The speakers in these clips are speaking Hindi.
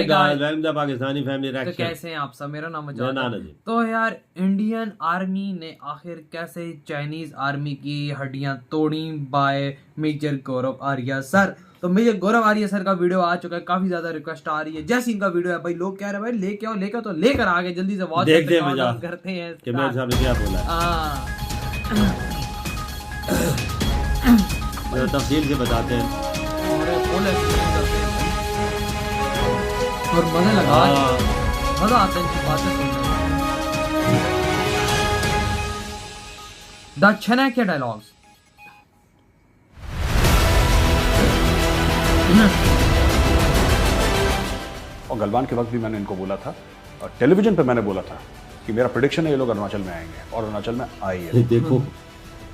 पाकिस्तानी फैमिली तो रिएक्शन। कैसे हैं आप सब? मेरा नाम है नाना जी। तो यार इंडियन आर्मी ने आखिर कैसे चाइनीज आर्मी की हड्डियां तोड़ी बाय मेजर गौरव आर्या सर। तो मेजर गौरव आर्या सर का वीडियो आ चुका है, काफी ज्यादा रिक्वेस्ट आ रही है। जैसे इनका वीडियो है भाई, लोग कह रहे हैं भाई लेके आओ लेके आओ, तो लेकर आगे जल्दी से वॉच देखते हैं मजा करते हैं कि मेरे साहब ने क्या बोला। तो तफसील से बताते हैं और मजा आता है इनकी बातें सुनने में। The Chanakya dialogues. और गलवान के वक्त भी मैंने इनको बोला था, और टेलीविजन पे मैंने बोला था कि मेरा प्रेडिक्शन है ये लोग अरुणाचल में आएंगे, और अरुणाचल में आए हैं। देखो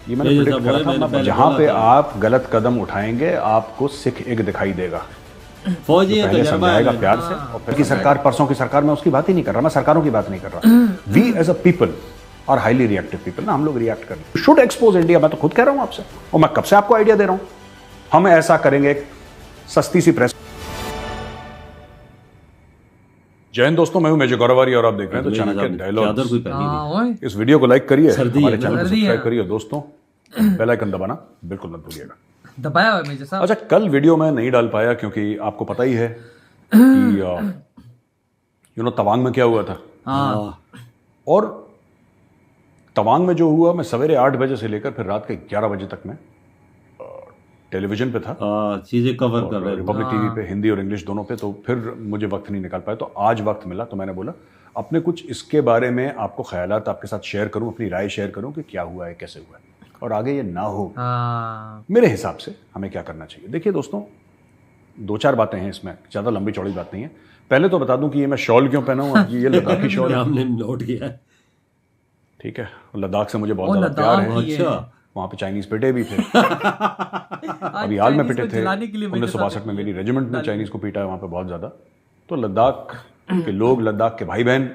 ये मैंने प्रेडिक्ट करा था, जहां पे आप गलत कदम उठाएंगे आपको सिख एक दिखाई देगा। फौजी है पहले समझाएगा प्यार से, और फिर की सरकार, परसों की सरकार में उसकी बात ही नहीं कर रहा, मैं सरकारों की बात नहीं कर रहा। वी एज अ पीपल और हाईली रिएक्टिव पीपल ना, हम लोग रिएक्ट करें। शुड एक्सपोज इंडिया, मैं तो खुद कह रहा हूं आपसे, और मैं कब से आपको आइडिया दे रहा हूं। हम ऐसा करेंगे, एक सस्ती सी प्रेस। जय हिंद दोस्तों, मैं हूं मेजर गौरव आर्या और आप देख रहे हैं तो चाणक्य डायलॉग्स। इस वीडियो को लाइक करिए, हमारे चैनल को सब्सक्राइब करिए दोस्तों, बेल आइकन दबाना बिल्कुल मत भूलिएगा। दबाया हुआ मेजर साहब। अच्छा, कल वीडियो मैं नहीं डाल पाया क्योंकि आपको पता ही है कि तवांग में क्या हुआ था। और तवांग में जो हुआ, मैं सवेरे 8 बजे से लेकर फिर रात के 11 बजे तक मैं टेलीविजन पे था, चीजें कवर कर रहे, रिपब्लिक टीवी पे, हिंदी और इंग्लिश दोनों पे। तो फिर मुझे वक्त नहीं निकाल पाया, तो आज वक्त मिला तो मैंने बोला अपने कुछ इसके बारे में आपको ख्यालात आपके साथ शेयर करूं, अपनी राय शेयर करूं कि क्या हुआ है, कैसे हुआ है, और आगे ये ना हो। मेरे हिसाब से हमें क्या करना चाहिए। देखिए दोस्तों, 2-4 बातें हैं इसमें, ज़्यादा लंबी चौड़ी बात नहीं है। पहले तो बता दूं कि ये मैं शॉल क्यों पहना हूं, ये लद्दाखी शॉल हमने नोट किया है, ठीक है। लद्दाख से मुझे बहुत ज़्यादा प्यार है। अच्छा, वहाँ पे चाइनीज पिटे भी थे। अभी हाल में पिटे थे 1962 में, मेरी रेजिमेंट ने चाइनीज को पीटा है वहाँ पे बहुत ज़्यादा। तो लद्दाख के लोग, लद्दाख के भाई बहन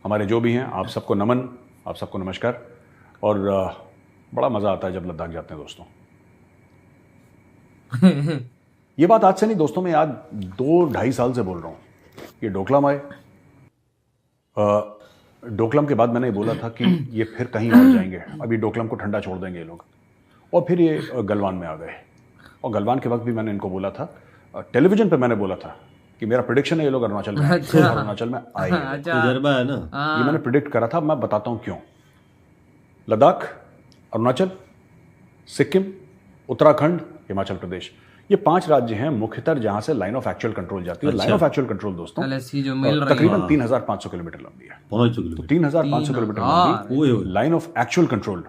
हमारे जो भी हैं, आप सबको नमन, आप सबको नमस्कार। और बड़ा मज़ा आता है जब लद्दाख जाते हैं दोस्तों। ये बात आज से नहीं दोस्तों, मैं आज 2-2.5 साल से बोल रहा हूँ। ये डोकलाम आए, डोकलाम के बाद मैंने ये बोला था कि ये फिर कहीं और जाएंगे, अभी डोकलाम को ठंडा छोड़ देंगे ये लोग, और फिर ये गलवान में आ गए। और गलवान के वक्त भी मैंने इनको बोला था, टेलीविजन पे मैंने बोला था कि मेरा प्रेडिक्शन है ये लोग अरुणाचल में आएंगे, और अरुणाचल में आएंगे। तजुर्बा है ना, ये मैंने प्रेडिक्ट करा था। मैं बताता हूँ क्यों। लद्दाख, अरुणाचल, सिक्किम, उत्तराखंड, हिमाचल प्रदेश, ये 5 राज्य हैं मुख्यतः जहां से लाइन ऑफ एक्चुअल कंट्रोल जाती है। लाइन ऑफ एक्चुअल कंट्रोल दोस्तों तकरीबन 3500 किलोमीटर लंबी है। 3500 किलोमीटर लंबी लाइन ऑफ एक्चुअल कंट्रोल,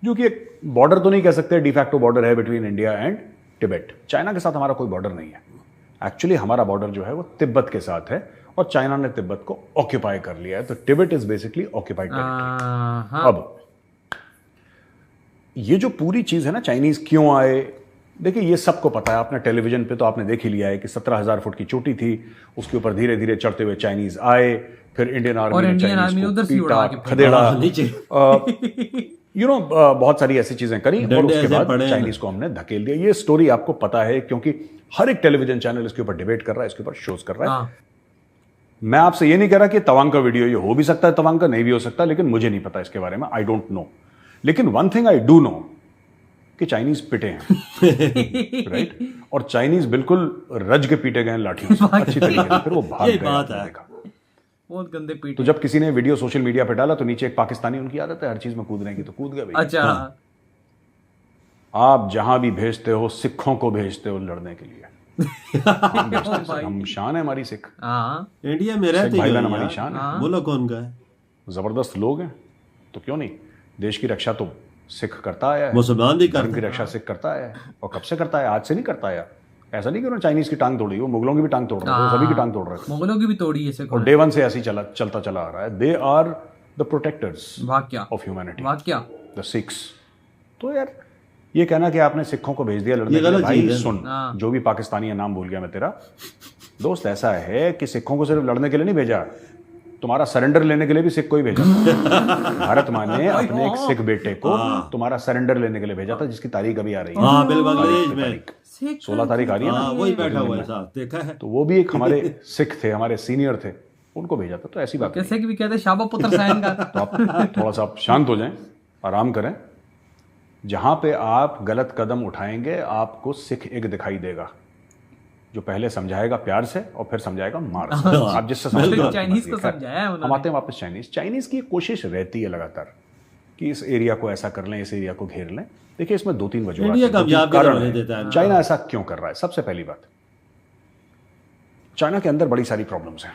जो कि एक बॉर्डर तो नहीं कह सकते, डिफैक्टो बॉर्डर है between India and Tibet. China के साथ हमारा कोई बॉर्डर नहीं है। एक्चुअली हमारा बॉर्डर जो है वो तिब्बत के साथ है, और चाइना ने तिब्बत को ऑक्यूपाई कर लिया है। तो Tibet is basically occupied territory. अब ये जो पूरी चीज है ना, चाइनीज क्यों आए, देखिए ये सबको पता है। आपने टेलीविजन पे तो आपने देख ही लिया है कि 17,000 फुट की चोटी थी, उसके ऊपर धीरे धीरे चढ़ते हुए चाइनीज आए, फिर इंडियन आर्मी ने चाइनीज को पीटा, खदेड़ा, बहुत सारी ऐसी चीजें करी, और उसके बाद चाइनीज को हमने धकेल दिया। ये स्टोरी आपको पता है क्योंकि हर एक टेलीविजन चैनल इसके ऊपर डिबेट कर रहा है, इसके ऊपर शोज कर रहा है। मैं आपसे ये नहीं कह रहा कि तवांग का वीडियो ये हो भी सकता है, तवांग का नहीं भी हो सकता, लेकिन मुझे नहीं पता इसके बारे में, आई डोंट नो। लेकिन one thing I do know कि चाइनीज पिटे हैं, राइट। और चाइनीज बिल्कुल रज के पीटे गए लाठी से अच्छी तरीके से, फिर वो भाग गए। देखा बहुत गंदे पीटे। तो जब किसी ने वीडियो सोशल मीडिया पे डाला तो नीचे एक पाकिस्तानी, उनकी आदत है हर चीज में कूदने की, तो कूद गए भाई। अच्छा, आप जहां भी भेजते हो सिखों को भेजते हो लड़ने के लिए। हम शान है हमारी सिख, इंडिया में रहते भाई बहन हमारी शान है। बोलो कौन का है, जबरदस्त लोग हैं, तो क्यों नहीं। देश की रक्षा तो सिख करता आया है, मुसलमान भी धर्म की रक्षा सिख करता आया है, और कब से करता है, आज से नहीं करता आया। ऐसा नहीं कि उन्होंने चाइनीज की टांग तोड़ी, वो मुगलों की भी टांग तोड़ रहे थे, सभी की टांग तोड़ रहे थे, मुगलों की भी तोड़ी है। और डे 1 से ऐसे ही चलता चला आ रहा है। They are the protectors of humanity, the Sikhs. तो यार ये कहना कि आपने सिखों को भेज दिया लड़ने के लिए, भाई सुन, जो भी पाकिस्तानी है, नाम भूल गया मैं तेरा दोस्त, ऐसा है कि सिखों को सिर्फ लड़ने के लिए नहीं भेजा, तुम्हारा सरेंडर लेने के लिए भी सिख को ही भेजा। भारत माँ ने अपने एक सिख बेटे को तुम्हारा सरेंडर लेने के लिए भेजा था, जिसकी तारीख अभी आ रही है। बिल्कुल, 16 तारीख आ रही है ना, हाँ वही बैठा हुआ है साहब, देखा है। तो वो भी एक हमारे सिख थे, हमारे सीनियर थे, उनको भेजा था। तो ऐसी बात नहीं। कैसे कि भी कहते हैं शाबा पुत्र सैन का। तो आप थोड़ा सा आप शांत हो जाएं, आराम करें। जहां पे आप गलत कदम उठाएंगे आपको सिख एक दिखाई देगा, जो पहले समझाएगा प्यार से और फिर समझाएगा मार से। आप जिससे समझते चाइनीज को समझाया है उन्होंने। हम आते हैं वापस चाइनीज की कोशिश रहती है लगातार कि इस एरिया को ऐसा कर लें, इस एरिया को घेर लें। देखिए इसमें 2-3 वजह इंडिया कामयाब कारण नहीं है। देता है। चाइना ऐसा क्यों कर रहा है? सबसे पहली बात, चाइना के अंदर बड़ी सारी प्रॉब्लम्स हैं।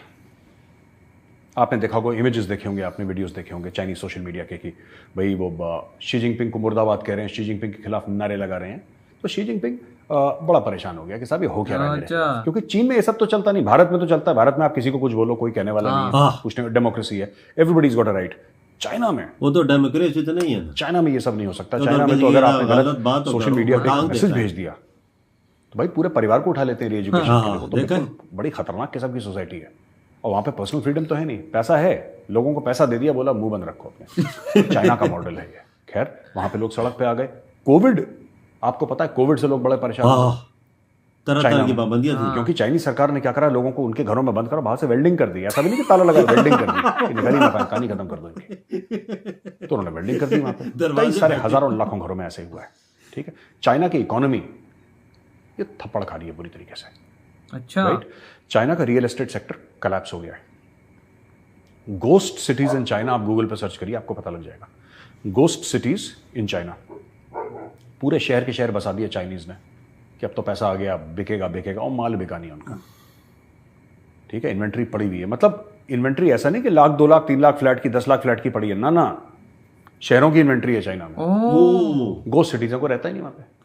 आपने देखा होगा, इमेजेस देखे होंगे आपने, वीडियोस देखे होंगे चाइनीज सोशल मीडिया के कि भाई वो शी जिनपिंग को मुर्दाबाद कह रहे हैं, शी जिनपिंग के खिलाफ नारे लगा रहे हैं। तो शी जिनपिंग बड़ा परेशान हो गया कि साहब ये हो क्या रहा है मेरे? क्योंकि चीन में ये सब तो चलता नहीं, भारत में तो चलता है। भारत में आप किसी को कुछ बोलो, कोई कहने वाला नहीं है, पूछने, डेमोक्रेसी है, everybody's got a right. China में वो तो डेमोक्रेसी तो नहीं है ना। चाइना में ये सब नहीं हो सकता। चाइना में तो अगर आपने गलत बात गलत हो सोशल गया, मीडिया वो पे टांग मैसेज देता है। भेज दिया तो भाई पूरे परिवार को उठा लेते हैं एजुकेशन के लिए। वो तो देखा बिल्कुल बड़ी खतरनाक किस्म की सोसाइटी है। और वहां पे पर्सनल फ्रीडम तो है नहीं, पैसा है, लोगों को पैसा दे दिया, बोला मुंह बंद रखो अपने। चाइना का मॉडल है ये। खैर वहां पे लोग सड़क पे आ गए। कोविड, आपको पता है कोविड से लोग बड़े परेशान हुए। तरह तरह की पाबंदियां थी। क्योंकि चाइनीज सरकार ने क्या करा, लोगों को उनके घरों में बंद करा, बाहर से वेल्डिंग कर दी। ऐसा भी नहीं कि ताला लगा, वेल्डिंग कर दी, निकाली ना कहानी खत्म कर दो इनकी। तो उन्होंने वेल्डिंग कर दी वहां पे। कई सारे हजारों लाखों घरों में ऐसे ही हुआ है। ठीक है, चाइना की इकोनॉमी ये थप्पड़ खा रही है पूरी तरीके से। अच्छा, राइट, चाइना का रियल एस्टेट सेक्टर कोलैप्स हो गया है। गोस्ट सिटीज इन चाइना, आप गूगल पे सर्च करिए आपको पता लग जाएगा। गोस्ट सिटीज इन चाइना, पूरे शहर के शहर बसा दिए चाइनीज ने कि अब तो पैसा आ गया, बिकेगा बिकेगा, और माल बिका नहीं उनका। ठीक है, इन्वेंट्री पड़ी हुई है। मतलब इन्वेंट्री ऐसा नहीं कि 1 लाख 2 लाख 3 लाख फ्लैट की, 10 लाख फ्लैट की पड़ी है, ना ना, शहरों की इन्वेंट्री है चाइना में। गोस्ट सिटीजों को रहता ही नहीं वहां पे।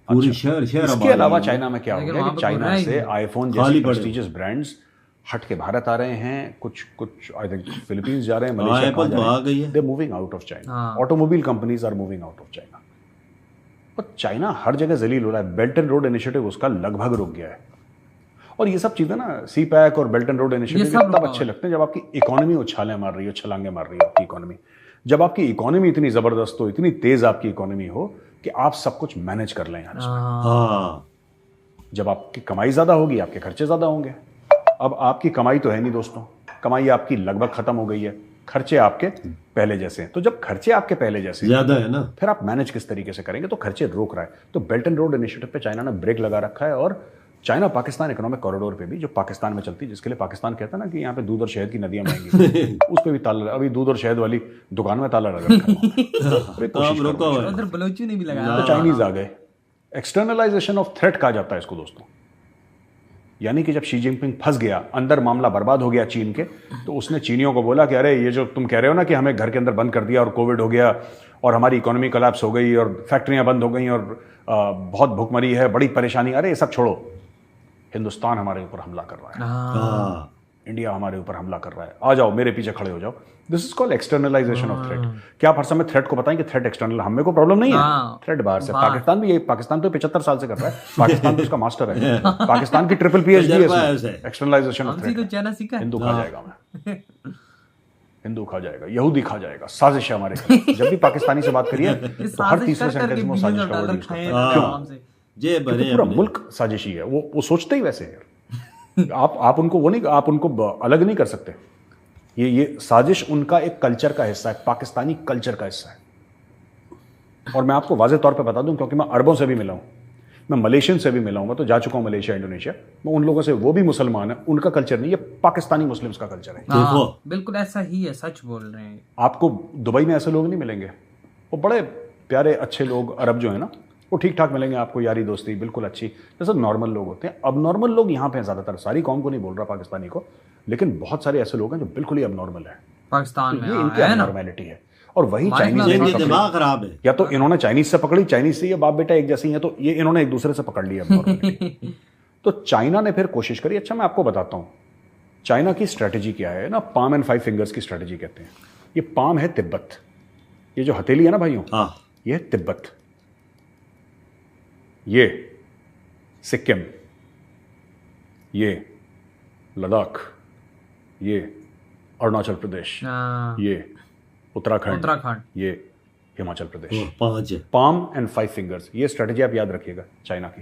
पूरी शहर इसके अलावा चाइना में क्या हो गया कि चाइना नहीं से आईफोन जैसे प्रेस्टिजियस ब्रांड्स हट के भारत आ रहे हैं। कुछ आई थिंक फिलीपींस जा रहे हैं, मलेशिया एप्पल तो आ गई है। They moving out of China. Automobile companies are moving out of China. और चाइना हर जगह जलील हो रहा है। बेल्ट एंड रोड इनिशिएटिव उसका लगभग रुक गया है। और ये सब चीजें ना, सी पैक और बेल्ट एंड रोड इनिशिएटिव तब अच्छे लगते हैं जब आपकी इकोनॉमी उछाले मार रही हो, छलांगे मार रही हो आपकी इकोनॉमी। जब आपकी इकोनॉमी इतनी जबरदस्त हो, इतनी तेज आपकी इकोनॉमी हो कि आप सब कुछ मैनेज कर लें यार। जब आपकी कमाई ज्यादा होगी, आपके खर्चे ज्यादा होंगे। अब आपकी कमाई तो है नहीं दोस्तों, कमाई आपकी लगभग खत्म हो गई है, खर्चे आपके पहले जैसे हैं। तो जब खर्चे आपके पहले जैसे ज्यादा है ना, फिर आप मैनेज किस तरीके से करेंगे? तो खर्चे रोक रहा है। तो बेल्ट एंड रोड इनिशिएटिव पे चाइना ने ब्रेक लगा रखा है। और चाइना पाकिस्तान इकोनॉमिक कॉरिडोर पे भी, जो पाकिस्तान में चलती है, जिसके लिए पाकिस्तान कहता है ना कि यहाँ पे दूध और शहद की नदियां बहेंगी, उस पे भी ताला, अभी दूध और शहद वाली दुकान में ताला लगा रखा है। उधर बलोची ने भी लगाया। तो चाइनीज आ गए। एक्सटर्नलाइजेशन ऑफ थ्रेट कहा जाता है इसको दोस्तों। यानी कि जब शी जिनपिंग फंस गया, अंदर मामला बर्बाद हो गया चीन के, तो उसने चीनियों को बोला कि अरे ये जो तुम कह रहे हो ना कि हमें घर के अंदर बंद कर दिया और कोविड हो गया और हमारी इकोनॉमी कोलैप्स हो गई और फैक्ट्रियां बंद हो गई और बहुत भूखमरी है, बड़ी परेशानी, अरे ये सब छोड़ो, हिंदुस्तान हमारे ऊपर हमला कर रहा है, इंडिया हमारे ऊपर हमला कर रहा है, आ जाओ मेरे पीछे खड़े हो जाओ। This is called externalisation of threat. क्या आप हर समय थ्रेट को बताएं कि थ्रेट एक्सटर्नल, हमें को प्रॉब्लम नहीं है, थ्रेट बाहर से। पाकिस्तान भी, पाकिस्तान तो 75 साल से कर रहा है, पाकिस्तान तो उसका मास्टर है, पाकिस्तान की ट्रिपल PhD है एक्सटर्नलाइजेशन ऑफ थ्रेट। हिंदू खा जाएगा मैं, हिंदू खा जाएगा, यहूदी खा जाएगा, साजिश है हमारे खिलाफ। जब भी पाकिस्तानी से बात करिए तो हर तीसरे सेंटेंस में साजिश का वर्ड यूज करते हैं। क्यों? पूरा मुल्क साजिशी है, वो सोचते ही वैसे है। आप उनको वो नहीं, आप उनको अलग नहीं कर सकते। ये साजिश उनका एक कल्चर का हिस्सा है, पाकिस्तानी कल्चर का हिस्सा है। और मैं आपको वाज़ेह तौर पे बता दूं, क्योंकि मैं अरबों से भी मिला हूं, मैं मलेशियन से भी मिला हूं, मैं तो जा चुका हूं मलेशिया, इंडोनेशिया। मैं उन लोगों से, वो भी मुसलमान है, उनका कल्चर नहीं, ये पाकिस्तानी मुस्लिम्स का कल्चर है। बिल्कुल ऐसा ही है, सच बोल रहे हैं। आपको दुबई में ऐसे लोग नहीं मिलेंगे, वो बड़े प्यारे अच्छे लोग, अरब जो है ना, वो ठीक ठाक मिलेंगे आपको, यारी दोस्ती बिल्कुल अच्छी, जैसे नॉर्मल लोग होते हैं। अब नॉर्मल लोग यहाँ पे ज्यादातर, सारी कौम को नहीं बोल रहा पाकिस्तानी को, लेकिन बहुत सारे ऐसे लोग हैं जो बिल्कुल ही अब नॉर्मल है पाकिस्तान में, ये इनकी नॉर्मेलिटी है। और वही चाइनीज, दिमाग खराब है, या तो इन्होंने चाइनीज से पकड़ी, चाइनीज से ये बाप बेटा एक जैसे ही है, तो ये इन्होंने एक दूसरे से पकड़ लिया तो चाइना ने फिर कोशिश करी। अच्छा मैं आपको बताता हूँ चाइना की स्ट्रेटेजी क्या है ना, पाम एंड 5 फिंगर्स की स्ट्रेटेजी कहते हैं। ये पाम है तिब्बत, ये जो हथेली है ना भाइयों, ये है तिब्बत, ये सिक्किम, ये लद्दाख, ये अरुणाचल प्रदेश, ये उत्तराखंड, ये Himachal Pradesh. 5 palm and 5 fingers, ये स्ट्रेटजी आप याद रखिएगा चाइना की।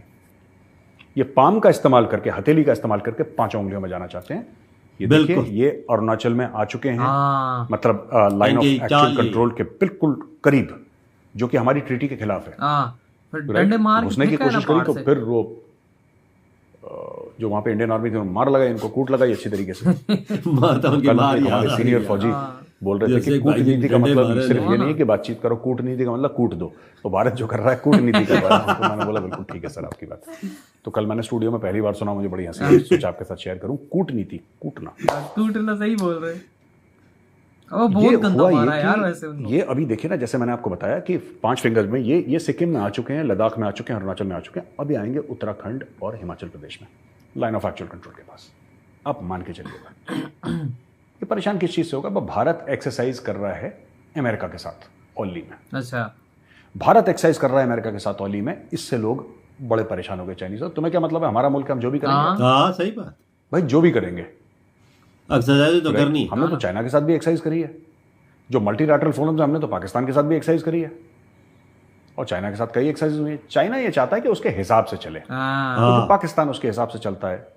ये पाम का इस्तेमाल करके, हथेली का इस्तेमाल करके 5 उंगलियों में जाना चाहते हैं। ये देखिए, ये अरुणाचल में आ चुके हैं, हाँ मतलब लाइन ऑफ इनकी एक्चुअल चाल कंट्रोल के बिल्कुल करीब, जो कि हमारी ट्रीटी के खिलाफ है। हाँ, फिर Right? डंडे मार के घुसने की फेंका है ना कोशिश करी पहाड़ तो से। फिर वो जो वहां पे इंडियन आर्मी थी उन्होंने मार लगाई, इनको कूट लगाई अच्छी तरीके से। माता उनकी कल मार एक याद हमारे आ सीनियर रही है। फौजी हाँ। बोल रहे थे जैसे कि एक भाई कूटनीति का डंडे मतलब मारे सिर्फ ना। ये नहीं है कि बातचीत करो, कूटनीति का मतलब कूट दो। तो भारत जो कर रहा है कूटनीति कर रहा है। तो मैंने बोला बिल्कुल ठीक है सर आपकी बात। तो कल मैंने स्टूडियो में पहली बार सुना, मुझे बड़ी हंसी आई, सोचा आपके साथ शेयर करूं। कूटनीति, कूटना। टूटना सही बोल रहे। वो ये बहुत गंदा हुआ मारा ये यार कि वैसे उनको। ये अभी देखिए ना, जैसे मैंने आपको बताया कि 5 फिंगर्स में ये सिक्किम में आ चुके हैं, लद्दाख में आ चुके हैं, अरुणाचल में आ चुके हैं, अभी आएंगे उत्तराखंड और हिमाचल प्रदेश में, लाइन ऑफ एक्चुअल कंट्रोल के पास। आप मान के चलिएगा ये परेशान किस चीज से होगा? भारत एक्सरसाइज कर रहा है अमेरिका के साथ ओली में। अच्छा, भारत एक्सरसाइज कर रहा है अमेरिका के साथ ओली में, इससे लोग बड़े परेशान हो गए चाइनीज। तुम्हें क्या मतलब है? हमारा मुल्क, हम जो भी करेंगे हाँ सही बात, भाई, जो भी करेंगे एक्सरसाइज तो करनी है। हमने तो चाइना के साथ भी एक्सरसाइज करी है, जो मल्टीलैटरल फोरम्स हमने तो पाकिस्तान के साथ भी एक्सरसाइज करी है, और चाइना के साथ कई एक्सरसाइज हुई है। चाइना ये चाहता है कि उसके हिसाब से चले, हाँ क्योंकि पाकिस्तान उसके हिसाब से चलता है,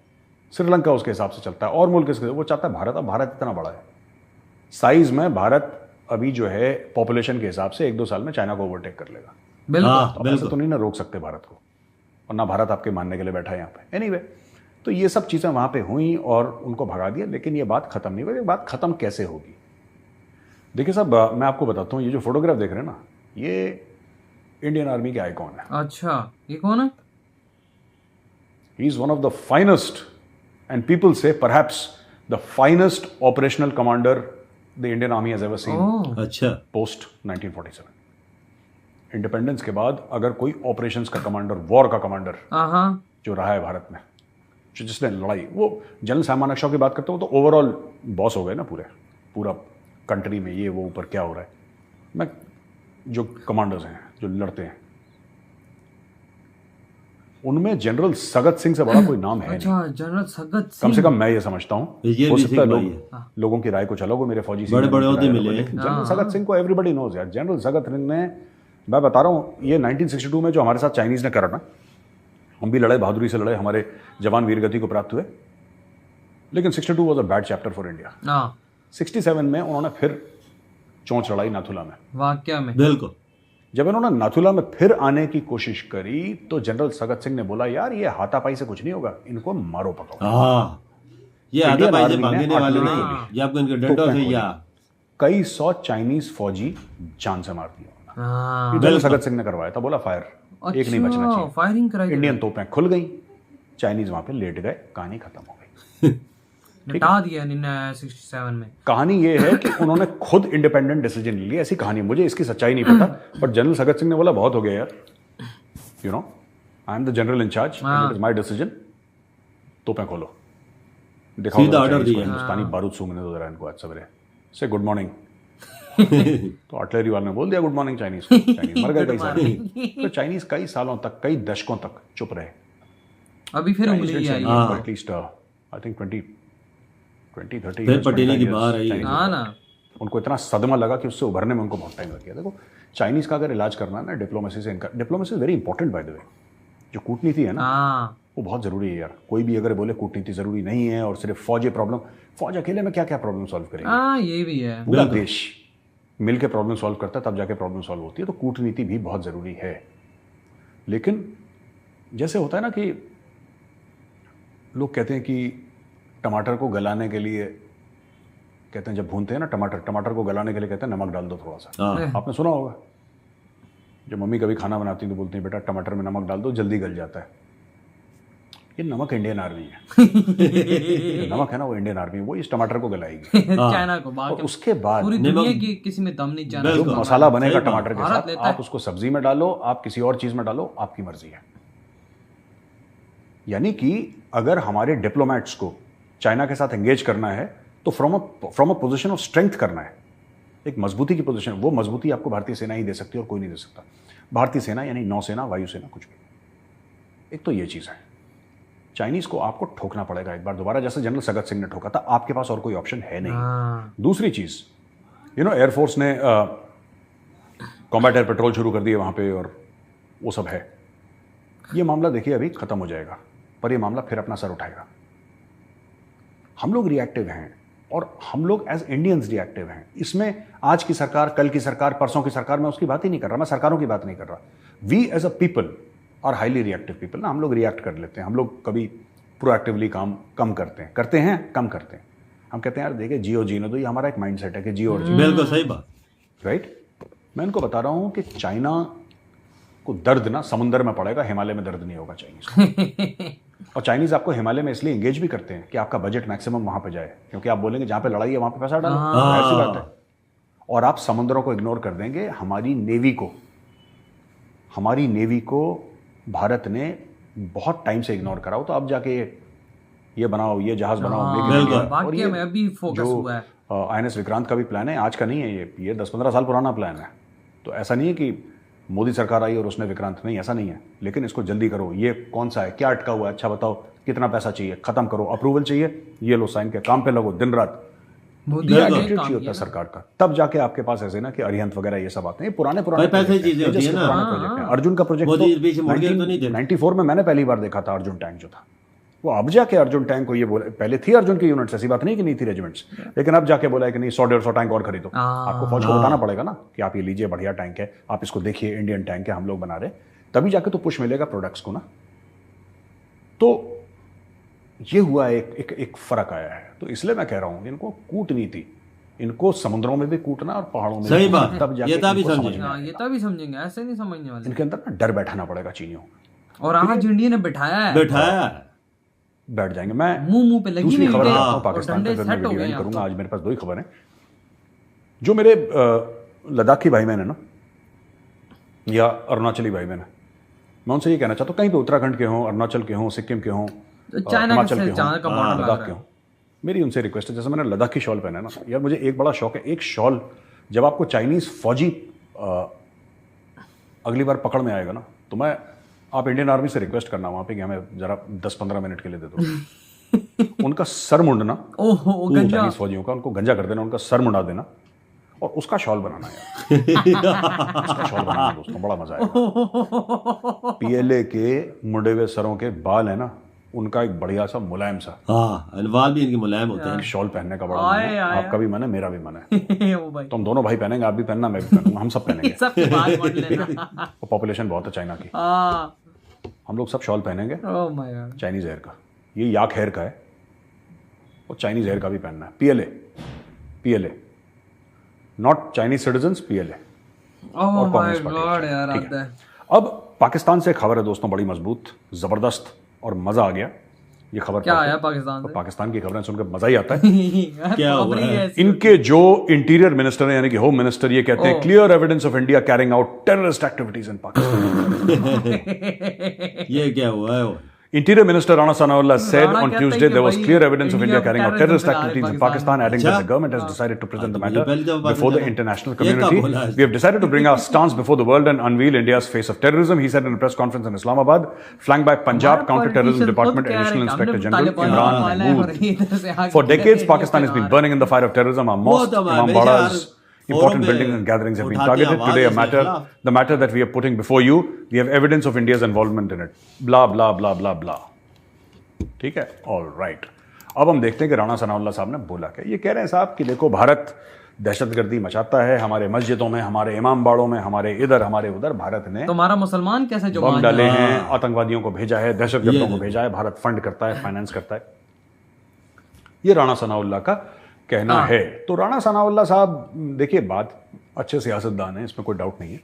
श्रीलंका उसके हिसाब से चलता है, और मुल्क इसके, वो चाहता है भारत। अब भारत इतना बड़ा है साइज में, भारत अभी जो है पॉपुलेशन के हिसाब से 1-2 साल में चाइना को ओवरटेक कर लेगा। बिल्कुल। हाँ तो ऐसे तो नहीं ना रोक सकते भारत को, और ना भारत आपके मानने के लिए बैठा है यहाँ पे। एनीवे, तो ये सब चीज़ें वहाँ पे हुई और उनको भगा दिया, लेकिन ये बात खत्म नहीं हुई। ये बात खत्म कैसे होगी? देखिए साहब, मैं आपको बताता हूँ, ये जो फोटोग्राफ देख रहे हैं ना, ये इंडियन आर्मी के आइकॉन है। अच्छा, ये कौन है? He is one of the finest, and people say perhaps the finest operational commander the Indian army has ever seen oh, अच्छा, पोस्ट 1947। इंडिपेंडेंस के बाद अगर कोई ऑपरेशंस का कमांडर, वॉर का कमांडर हाँ जो रहा है भारत में, जो जिसने लड़ाई, वो जनरल सैम मानेकशॉ की बात करते हो तो ओवरऑल बॉस हो गए ना पूरा कंट्री में, ये वो ऊपर क्या हो रहा है। मैं जो कमांडर्स हैं जो लड़ते हैं, उनमें जनरल सगत सिंह से बड़ा कोई नाम है नहीं। अच्छा, जनरल सगत कम सिंह। से कम मैं ये समझता हूँ। ये हो भी सकता है सिख भाई है। लोगों की राय को चलो, मेरे फौजी बड़े सीनियर बड़े की ओहदे राय मिले को, हैं। लेकिन जनरल सगत सिंह को एवरीबडी नोज यार। जनरल सगत सिंह ने, मैं बता रहा हूँ, ये 1962 में जो हमारे साथ चाइनीज ने करा ना, हम भी लड़े, बहादुरी से लड़े, हमारे जवान वीरगति को प्राप्त हुए, लेकिन 62 was a bad chapter for India. हाँ, 67 में उन्होंने फिर चोंच लड़ाई नाथुला में। वाकया में। बिल्कुल। जब इन्होंने नाथुला में फिर आने की कोशिश करी तो जनरल सगत सिंह ने बोला, यार ये हाथापाई से कुछ नहीं होगा, इनको मारो पकाओ। हाँ, ये इंडियन हाथापाई से आर्मी ने भागने वाले आर्टिलरी नहीं, खोली। ये आपको इनके डंडों से या कई 100 चाइनीज फौजी जान से मार दिया। हाँ, ये जनरल सगत सिंह ने करवाया था, बोला फायर, एक नहीं बचना चाहिए। फायरिंग कराई। इंडियन तोपें खुल गई, चाइनीज वहां पे लेट गए, कहानी खत्म हो गई। हटा दिया 67 में। कहानी ये है कि उन्होंने खुद इंडिपेंडेंट डिसीजन ले लिया, ऐसी कहानी, मुझे इसकी सच्चाई नहीं पता, पर जनरल सगत सिंह ने बोला बहुत हो गया यार, you know, I am the general in charge, it is my decision, तोपें खोलो, दिखाओ सीधा जरा ऑर्डर चाइनीज को, दिया। हिंदुस्तानी बारूद सूंघने दो जरा इनको आज सवेरे से, गुड मॉर्निंग। तो आर्टिलरी वाले ने बोल दिया गुड मॉर्निंग चाइनीज को, चाइनीज मर गए कई सारे। तो चाइनीज कई सालों तक, कई दशकों तक चुप रहे। अभी फिर उंगली आई। एटलीस्ट आई थिंक 20-30 फिर पटेली की बाहर आई। हाँ ना, उनको इतना सदमा लगा कि उससे उभरने में उनको बहुत टाइम लग गया। देखो, चाइनीज का अगर इलाज करना है ना डिप्लोमेसी से, इनका diplomacy is very important by the way. जो कूटनीति है ना, हाँ, वो बहुत जरूरी है यार। कोई भी अगर बोले कूटनीति जरूरी नहीं है और सिर्फ फौज प्रॉब्लम, फौज अकेले में क्या क्या प्रॉब्लम सॉल्व करेगी? हाँ, ये भी है। पूरा देश मिल के प्रॉब्लम सॉल्व करता है, तब जाके प्रॉब्लम सॉल्व होती है। तो कूटनीति भी बहुत जरूरी है। लेकिन जैसे होता है ना कि लोग कहते हैं कि टमाटर को गलाने के लिए, कहते हैं जब भूनते हैं ना टमाटर को गलाने के लिए कहते हैं नमक डाल दो थोड़ा सा। हाँ, आपने सुना होगा, जब मम्मी कभी खाना बनाती हैं तो बोलती हैं बेटा टमाटर में नमक डाल दो जल्दी गल जाता है। ये नमक इंडियन आर्मी है। जो नमक है ना वो इंडियन आर्मी, वो इस टमाटर को गलाएगी। चाइना को और बाकी उसके बाद पूरी दुनिया की किसी में दम नहीं चाइना जो को। मसाला बनेगा टमाटर के भारत साथ, लेता है। आप उसको सब्जी में डालो, आप किसी और चीज में डालो, आपकी मर्जी है। यानी कि अगर हमारे डिप्लोमेट्स को चाइना के साथ एंगेज करना है तो from a position of strength करना है, एक मजबूती की पोजीशन। वो मजबूती आपको भारतीय सेना ही दे सकती है और कोई नहीं दे सकता। भारतीय सेना यानी नौसेना, वायुसेना, कुछ भी। एक तो ये चीज है, चाइनीज को आपको ठोकना पड़ेगा एक बार दोबारा, जैसे जनरल सगत सिंह ने ठोका था। आपके पास और कोई ऑप्शन है नहीं। हाँ, दूसरी चीज, एयरफोर्स ने कॉम्बैट एयर पेट्रोल शुरू कर दिए वहां पे, और वो सब है। ये मामला देखिए अभी खत्म हो जाएगा। पर यह मामला फिर अपना सर उठाएगा। हम लोग रिएक्टिव हैं और हम लोग एज इंडियंस रिएक्टिव हैं। इसमें आज की सरकार, कल की सरकार, परसों की सरकार, मैं उसकी बात ही नहीं कर रहा, मैं सरकारों की बात नहीं कर रहा। We as a people are highly reactive people ना। हम लोग रिएक्ट कर लेते हैं, हम लोग कभी प्रोएक्टिवली काम कम करते हैं, कम करते हैं। हम कहते हैं यार देखिए जियो जीने दो, ये हमारा एक माइंड सेट है कि जियो और जियो। बिल्कुल सही बात। राइट। मैं इनको बता रहा हूं कि चाइना को दर्द ना समुंदर में पड़ेगा, हिमालय में दर्द नहीं होगा चाइनीज को। और चाइनीज आपको हिमालय में इसलिए एंगेज भी करते हैं कि आपका बजट मैक्सिमम वहां पे जाए, क्योंकि आप बोलेंगे जहां पे लड़ाई है वहां पे पैसा डालो, ऐसी बात है। और आप समुद्रों को इग्नोर कर देंगे। हमारी नेवी को भारत ने बहुत टाइम से इग्नोर करा हो, तो अब जाके ये बनाओ, ये जहाज बनाओ, और ये में अभी फोकस हुआ है। INS विक्रांत का भी प्लान है, आज का नहीं है, ये 10-15 साल पुराना प्लान है। तो ऐसा नहीं है कि मोदी सरकार आई और उसने विक्रांत, नहीं, ऐसा नहीं है। लेकिन इसको जल्दी करो। ये कौन सा है, क्या अटका हुआ है, अच्छा बताओ, कितना पैसा चाहिए, खत्म करो, अप्रूवल चाहिए, ये लो साइन के, काम पे लगो दिन रात। मोदी चाहिए होता है सरकार का, तब जाके आपके पास ऐसे ना कि अरिहंत वगैरह ये सब आते हैं, पुराने पैसे चीजें होती है ना। प्रोजेक्ट है। अर्जुन का प्रोजेक्ट तो 94 में मैंने पहली बार देखा था। अर्जुन टैंक जो था वो अब जाके अर्जुन टैंक को ये बोला, पहले थी अर्जुन की यूनिट्स, ऐसी बात नहीं कि नहीं थी रेजिमेंट्स, लेकिन अब जाके बोला है कि नहीं 100-150 टैंक और खरीदो। आपको फौज को बताना पड़ेगा ना कि आप ये लीजिए, बढ़िया टैंक है, आप इसको देखिए, इंडियन टैंक है, हम लोग बना रहे, तभी जाके तो पुश मिलेगा प्रोडक्ट्स को ना। तो ये हुआ एक फर्क आया है। तो इसलिए मैं कह रहा हूं इनको कूटनीति, इनको समुद्रों में भी कूटना और पहाड़ों में सही बात, तब जाके ये तभी समझेंगे, ऐसे नहीं समझने वाले। इनके अंदर ना डर बैठाना पड़ेगा चीनियों। और आज इंडिया ने बैठाया बैठ जाएंगे। मैं मुंह पे लगी दूसरी हुई खबर है, बताता हूं पाकिस्तान पे, मैं वीडियो एंड करूंगा। आज मेरे पास 2 ही खबर हैं। जो मेरे लद्दाखी भाई बहन है ना, या अरुणाचली भाई बहन है, मैं उनसे ये कहना चाहता हूँ, कहीं पे उत्तराखंड के हों, अरुणाचल के हों, सिक्किम के हों, हिमाचल के हों, लद्दाख के हों, मेरी उनसे रिक्वेस्ट है, जैसे मैंने लद्दाखी शॉल पहना है ना यार, मुझे एक बड़ा शौक है। एक शॉल जब आपको चाइनीज फौजी अगली बार पकड़ में आएगा ना, तो आप इंडियन आर्मी से रिक्वेस्ट करना वहां पे कि हमें जरा 10-15 मिनट के लिए दे दो। उनका सर मुंडना, चाइनीज फौजियों का, उनको गंजा कर देना, उनका सर मुंडा देना और उसका शॉल बनाना यार। उसका शॉल बनाना दोस्तों, बड़ा मजा आएगा। PLA के मुंडे हुए सरों के बाल है ना, उनका एक बढ़िया सा मुलायम सा, बाल भी इनके मुलायम होते हैं। शॉल पहनने का बड़ा मन है। आपका भी मन है, मेरा भी मन है। तो हम दोनों भाई पहनेंगे, आप भी पहनना, मैं भी पहनूंगा, हम सब पहनेंगे। पॉपुलेशन बहुत है चाइना की, हम लोग सब शॉल पहनेंगे चाइनीज हेयर का। ये याक हेयर का है और चाइनीज हेयर का भी पहनना है। PLA not Chinese citizens, PLA और कांग्रेस पार्टी। अब पाकिस्तान से खबर है दोस्तों, बड़ी मजबूत, जबरदस्त और मजा आ गया। ये खबर क्या आया पाकिस्तान से? पाकिस्तान की खबरें सुनकर मजा ही आता है। क्या हुआ है? इनके जो इंटीरियर मिनिस्टर है, यानी कि होम मिनिस्टर, ये कहते हैं clear evidence of India carrying out terrorist activities in Pakistan. ये क्या हुआ है? Interior Minister Rana Sanaullah said on Tuesday there was clear evidence of India carrying out terrorist activities in Pakistan, adding that the government has decided to present the matter before the international community. We have decided to bring our stance before the world and unveil India's face of terrorism, he said in a press conference in Islamabad, flanked by Punjab Counter-Terrorism Department Additional Inspector General Imran Mahmood. For decades, Pakistan has been burning in the fire of terrorism. Our mosque, Imam Bada's important buildings and gatherings have been targeted. Today, the matter that we are putting before you, we have evidence of India's involvement in it. Blah, blah, blah, blah, blah. ठीक है, ऑल राइट। अब हम देखते हैं कि राणा सनाउल्लाह साहब ने बोला क्या। ये कह रहे हैं साहब कि देखो भारत दहशतगर्दी मचाता है, हमारे मस्जिदों में, हमारे इमाम बाड़ों में, हमारे इधर, हमारे उधर। भारत ने तुम्हारा मुसलमान कैसे जो बम डाले हैं, आतंकवादियों को भेजा है, दहशतगर्दों को भेजा है, भारत फंड करता है, फाइनेंस करता है। ये राणा सनाउल्लाह का कहना है। तो राणा सनाउल्लाह साहब, देखिए बात अच्छे सियासतदान है, इसमें कोई डाउट नहीं है।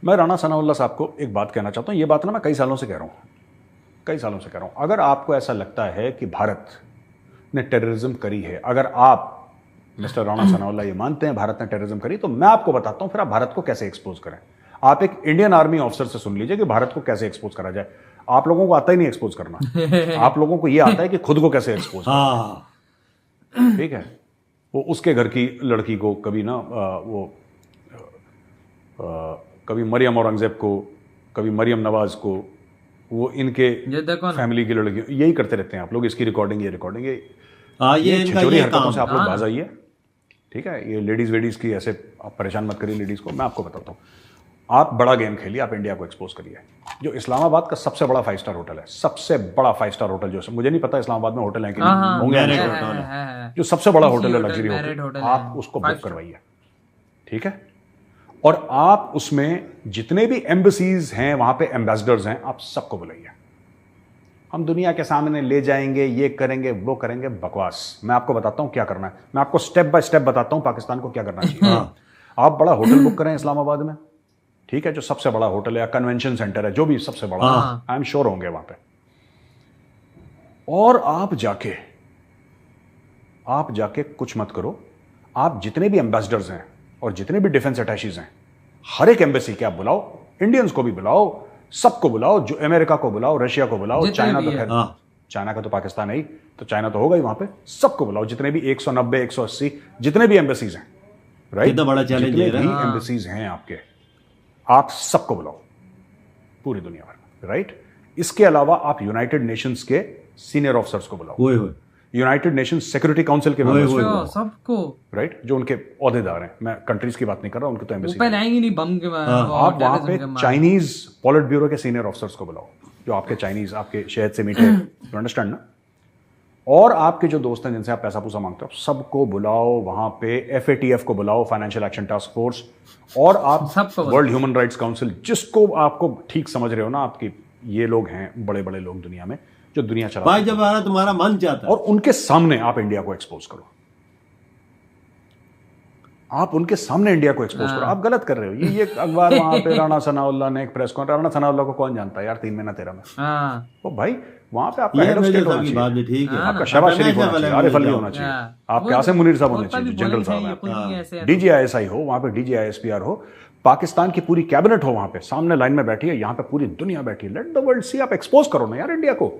मैं राणा सनाउल्लाह साहब को एक बात कहना चाहता हूँ। ये बात ना मैं कई सालों से कह रहा हूँ, अगर आपको ऐसा लगता है कि भारत ने टेररिज्म करी है, अगर आप मिस्टर राणा सनाउल्लाह ये मानते हैं भारत ने टेररिज्म करी, तो मैं आपको बताता हूँ फिर आप भारत को कैसे एक्सपोज करें। आप एक इंडियन आर्मी ऑफिसर से सुन लीजिए कि भारत को कैसे एक्सपोज करा जाए। आप लोगों को आता ही नहीं एक्सपोज करना, आप लोगों को ये आता है कि खुद को कैसे एक्सपोज करें। ठीक है, वो उसके घर की लड़की को कभी ना कभी मरियम औरंगजेब को, कभी मरियम नवाज को, वो इनके फैमिली की लड़की, यही करते रहते हैं आप लोग। इसकी रिकॉर्डिंग, ये छिछोरी हरकतों से आप लोग बाज आइए। ठीक है, ये लेडीज वेडीज की ऐसे आप परेशान मत करिए लेडीज को। मैं आपको बताता हूँ, आप बड़ा गेम खेलिए, आप इंडिया को एक्सपोज करिए। जो इस्लामाबाद का सबसे बड़ा 5 स्टार होटल है, सबसे बड़ा 5 स्टार होटल, जो मुझे नहीं पता इस्लामाबाद में होटल है कि नहीं, होंगे Marriott नहीं। होटल है। जो सबसे बड़ा होटल है, hotel, luxury Marriott hotel, hotel आप है, उसको 5 बुक करवाइए, ठीक है। और आप उसमें जितने भी एम्बेसीज हैं, वहां पे एम्बेसडर्स हैं, आप सबको बुलाइए। हम दुनिया के सामने ले जाएंगे, ये करेंगे, वो करेंगे, बकवास। मैं आपको बताता हूं क्या करना है, मैं आपको स्टेप बाय स्टेप बताता हूं पाकिस्तान को क्या करना चाहिए। आप बड़ा होटल बुक करें इस्लामाबाद में, ठीक है, जो सबसे बड़ा होटल है या कन्वेंशन सेंटर है, जो भी सबसे बड़ा, आई एम श्योर होंगे वहां पे। और आप जाके कुछ मत करो, आप जितने भी एम्बेसडर्स हैं और जितने भी डिफेंस अटैचीज हैं, हर एक एम्बेसी के आप बुलाओ, इंडियंस को भी बुलाओ, सबको बुलाओ, जो अमेरिका को बुलाओ, रशिया को बुलाओ, चाइना तो खैर, चाइना का तो पाकिस्तान है ही, तो चाइना तो होगा ही वहां पे, सबको बुलाओ, जितने भी 190 180 जितने भी एम्बेसीज हैं, राइट, कितना बड़ा चैलेंज जितने है भी एम्बेसीज हैं आपके, आप सबको बुलाओ पूरी दुनिया भर में, राइट। इसके अलावा आप यूनाइटेड नेशंस के सीनियर ऑफिसर्स को बुलाओ, हुए यूनाइटेड नेशंस सिक्योरिटी काउंसिल के मेंबर्स को बुलाओ, सबको, राइट, जो उनके ओहदेदार हैं, मैं कंट्रीज की बात नहीं कर रहा, उनके तो एम्बेसी, ऊपर आएंगे नहीं बम के आप वहां पे चाइनीज पॉलिट ब्यूरो के सीनियर ऑफिसर्स को बुलाओ, जो आपके चाइनीज, आपके शहद से मीठे, यू अंडरस्टैंड ना। और आपके जो दोस्त हैं जिनसे आप पैसा पूसा मांगते हो, सबको बुलाओ वहां पे, FATF को बुलाओ, फाइनेंशियल एक्शन टास्क फोर्स, और आप वर्ल्ड ह्यूमन राइट्स काउंसिल, जिसको आपको ठीक समझ रहे हो ना, आपकी ये लोग हैं बड़े बड़े लोग दुनिया में जो दुनिया चला, भाई जब आ रहा तुम्हारा मन चाहता है, और उनके सामने आप इंडिया को एक्सपोज करो, आप उनके सामने इंडिया को एक्सपोज करो। आप गलत कर रहे हो। ये अखबार वहां पे राणा सनाउल्लाह ने एक प्रेस कॉन्फ्रेंस, राणा सनाउल्लाह को कौन जानता है यार, 3 महीना 13 में, वो भाई वहां पे आपका हेड ऑफ स्टेट होना चाहिए, ठीक है, आपका शहबाज शरीफ होना चाहिए, आरिफ अली होना चाहिए, आपके आसिम मुनीर साहब होने चाहिए, जनरल साहब, DGISI हो वहां पे, DGISPR हो, पाकिस्तान की पूरी कैबिनेट हो वहां पे, सामने लाइन में बैठी है, यहाँ पे पूरी दुनिया बैठी है, लेट द वर्ल्ड सी। आप एक्सपोज करो ना यार इंडिया को।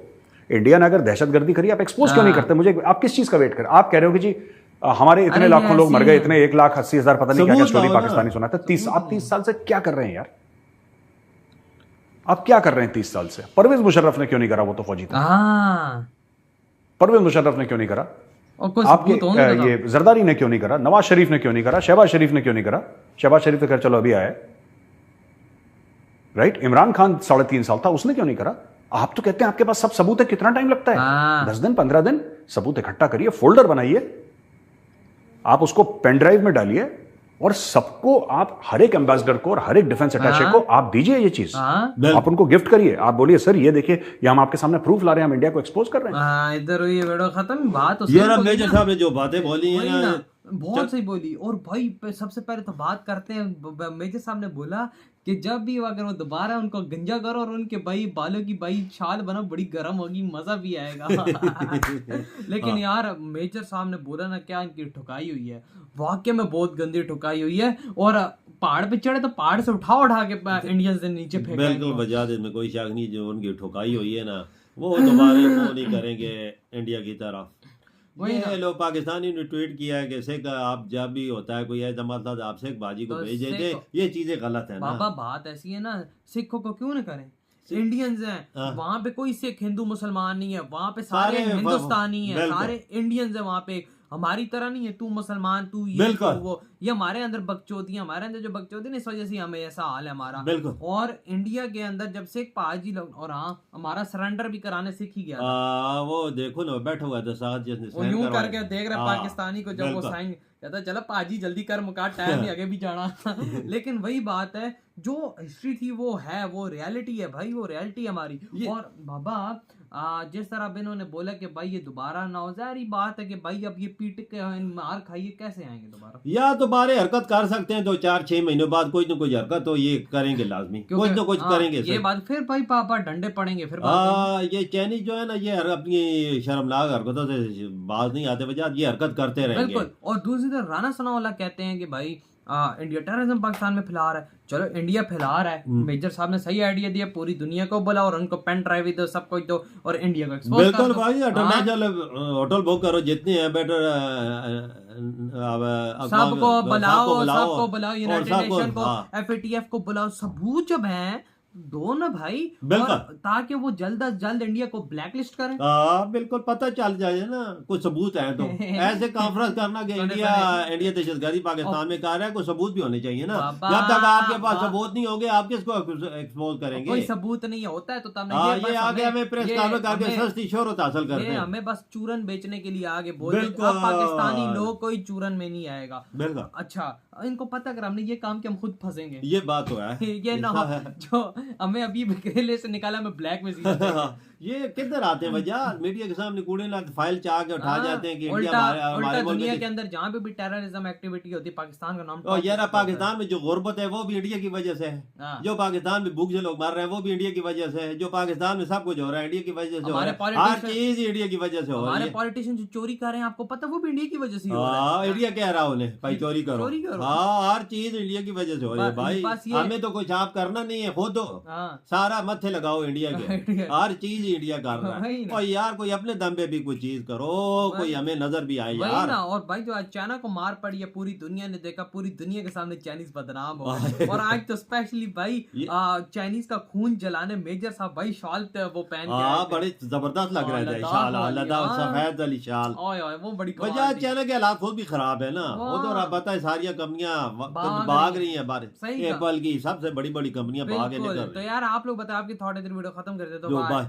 इंडिया ने अगर दहशतगर्दी करी, आप एक्सपोज क्यों नहीं करते? मुझे आप किस चीज का वेट करें? आप कह रहे हो कि जी हमारे इतने लाखों लोग मर गए, इतने 1,80,000 पता नहीं क्या क्या स्टोरी पाकिस्तानी सुनाते, 30 साल से क्या कर रहे हैं यार? आप क्या कर रहे हैं 30 साल से? परवेज मुशर्रफ ने क्यों नहीं करा? वो तो फौजी था। परवेज मुशर्रफ ने क्यों नहीं करा? आपके ये जरदारी ने क्यों नहीं करा? नवाज शरीफ ने क्यों नहीं करा? शहबाज शरीफ ने क्यों नहीं करा? शहबाज शरीफ तो खैर चलो अभी आया, राइट। इमरान खान 3.5 साल था, उसने क्यों नहीं करा? आप तो कहते हैं आपके पास सब सबूत है, कितना टाइम लगता है? 10 दिन 15 दिन सबूत इकट्ठा करिए, फोल्डर बनाइए, आप उसको पेन ड्राइव में डालिए, और सबको आप, हर एक एम्बेसडर को और हर एक डिफेंस अटैचे को आप दीजिए ये चीज, आप उनको गिफ्ट करिए, आप बोलिए सर ये देखिए, ये हम आपके सामने प्रूफ ला रहे हैं, हम इंडिया को एक्सपोज कर रहे हैं। इधर हुई वीडियो खत्म। बात ये मेजर साहब ने जो बातें बोली है ना, बहुत सही बोली। और भाई सबसे पहले तो बात करते हैं, मेजर साहब ने बोला कि जब भी अगर वो दोबारा उनको गंजा करो और उनके भाई बालों की भाई छाल बना, बड़ी गर्म होगी, मजा भी आएगा। लेकिन यार मेजर साहब ने बोला ना, क्या इनकी ठुकाई हुई है, वाकई में बहुत गंदी ठुकाई हुई है। और पहाड़ पे चढ़े तो पहाड़ से उठा के इंडियंस से नीचे फेंका। बिल्कुल बजा दे, में कोई शक नहीं, जो उनकी ठुकाई हुई है ना, वो दोबारा वो नहीं करेंगे इंडिया की तरह। ये लोग पाकिस्तानी ने ट्वीट किया है कि सिख आप जब भी होता है कोई ऐसा मसला, आप सिख बाजी को भेज देते, ये चीजें गलत है ना बाबा। बात ऐसी है ना, सिखों को क्यों न करें, इंडियंस हैं वहां पे, कोई सिख हिंदू मुसलमान नहीं है वहां पे, सारे हिंदुस्तानी है, सारे इंडियंस है वहां पे। हमारी तरह नहीं है तू मुसलमान तू ये तो वो, ये हमारे अंदर बकचोदी है, हमारे अंदर जो बकचोदी है, इस वजह से हमें ऐसा हाल है हमारा। और इंडिया के अंदर जब सिख पाजी लोग, और हाँ हमारा सरेंडर भी कराने सीख ही गया था। वो देखो ना बैठा हुआ था साथ, जिसने यूं करके देख रहे पाकिस्तानी को, जब वो साइन कहता चलो पाजी जल्दी कर मुका, टाइम भी आगे भी जाना। लेकिन वही बात है, जो हिस्ट्री थी वो है, वो रियलिटी है भाई, वो रियलिटी हमारी। और बाबा जिस तरह अब इन्होंने बोला कि भाई ये दोबारा ना हो, जारी बात है कि भाई अब ये पीट के मार खाइए, कैसे आएंगे दोबारा? या तो बारे हरकत कर सकते हैं, 2-4-6 महीनों बाद कोई ना कोई हरकत तो ये करेंगे लाजमी, कुछ ना कुछ करेंगे ये बात। फिर भाई पापा डंडे पड़ेंगे फिर। ये चाइनीज जो है ना, ये अपनी शर्मनाक हरकतों से बाज नहीं आते, वजह ये हरकत करते रहेंगे। बिल्कुल। और दूसरी तरफ राणा सनाउल्लाह कहते हैं कि भाई इंडिया टेररिज्म पाकिस्तान में फैला रहा है। चलो इंडिया फैला रहा है, मेजर साहब ने सही आइडिया दिया, पूरी दुनिया को बुलाओ और उनको पेन ड्राइव दो, सब कुछ दो, और इंडिया को एक्सपोज कर दो। बिल्कुल भाई, इंटरनेशनल होटल बुक करो, जितने हैं बेटर, सबको बुलाओ, यूनाइटेड नेशन को, FATF को बुलाओ, सबूत जब हैं दो ना भाई, बिल्कुल। और ताकि वो जल्द अज जल्द इंडिया को ब्लैकलिस्ट करें। हाँ बिल्कुल, पता चल जाए ना, कुछ सबूत है तो ऐसे कॉन्फ्रेंस करना कि इंडिया दहशतगर्दी पाकिस्तान में कर रहा है, कोई सबूत भी होने चाहिए ना। बाबा, जब तक आपके पास सबूत नहीं होंगे आप किसको एक्सपोज करेंगे? कोई सबूत नहीं होता है तो तब हाँ, ये आगे हमें प्रेस कॉन्फ्रेंस करके सस्ती शोहरत हासिल करते हैं। हमें बस चूरन बेचने के लिए आगे बोल रहे हैं। बिल्कुल। अब पाकिस्तानी लोग कोई चूरन में नहीं आएगा। बिल्कुल। अच्छा, इनको पता अगर हमने ये काम कि हम खुद फंसेंगे। ये बात तो है। ये ना हो जो हमें अभी बकरेले से निकाला, हमें ब्लैक में ये किधर आते हैं भैया? मीडिया के सामने कूड़े ना फाइल चाह के उठा जाते हैं कि इंडिया उल्टा दुनिया के अंदर जहाँ पे भी टेररिज्म एक्टिविटी होती है पाकिस्तान का नाम और यार पाकिस्तान में जो गुर्बत है वो भी इंडिया की वजह से है। जो पाकिस्तान में भूख से लोग मर रहे हैं वो भी इंडिया की वजह से है। जो पाकिस्तान में सब कुछ हो रहा है इंडिया की वजह से हो रहा है। हर चीज इंडिया की वजह से हो रही है। हमारे पॉलिटिशियन जो चोरी कर रहे हैं आपको पता, वो भी इंडिया की वजह से हो रहा है। हाँ, इंडिया कह रहा है उन्हें भाई चोरी करो। हाँ, हर चीज इंडिया की वजह से हो रही है भाई। हमें तो कुछ आप करना नहीं है, खुद सारा मत्थे लगाओ इंडिया के। हर चीज इंडिया कर रहा है। और यार कोई अपने दम पे भी कुछ चीज करो, कोई हमें नजर भी आए यार ना। और भाई जो आज चाइना को मार पड़ी है, पूरी दुनिया ने देखा, पूरी दुनिया के सामने चाइनीज बदनाम हो गए। और आज तो स्पेशली भाई चाइनीज का खून जलाने मेजर साहब भाई शाल वो पहन के बड़े जबरदस्त लग रहा है शाल, सफेद वाली शाल। वो बड़ी वजह चाइना के हालात खुद भी खराब है ना। वो तो आप पता है सारी कंपनियां भाग रही हैं बाहर। एप्पल की सबसे बड़ी बड़ी कंपनियां भाग रही हैं। तो यार आप लोग बताओ आपकी थॉट, इधर वीडियो खत्म कर दे तो बाय।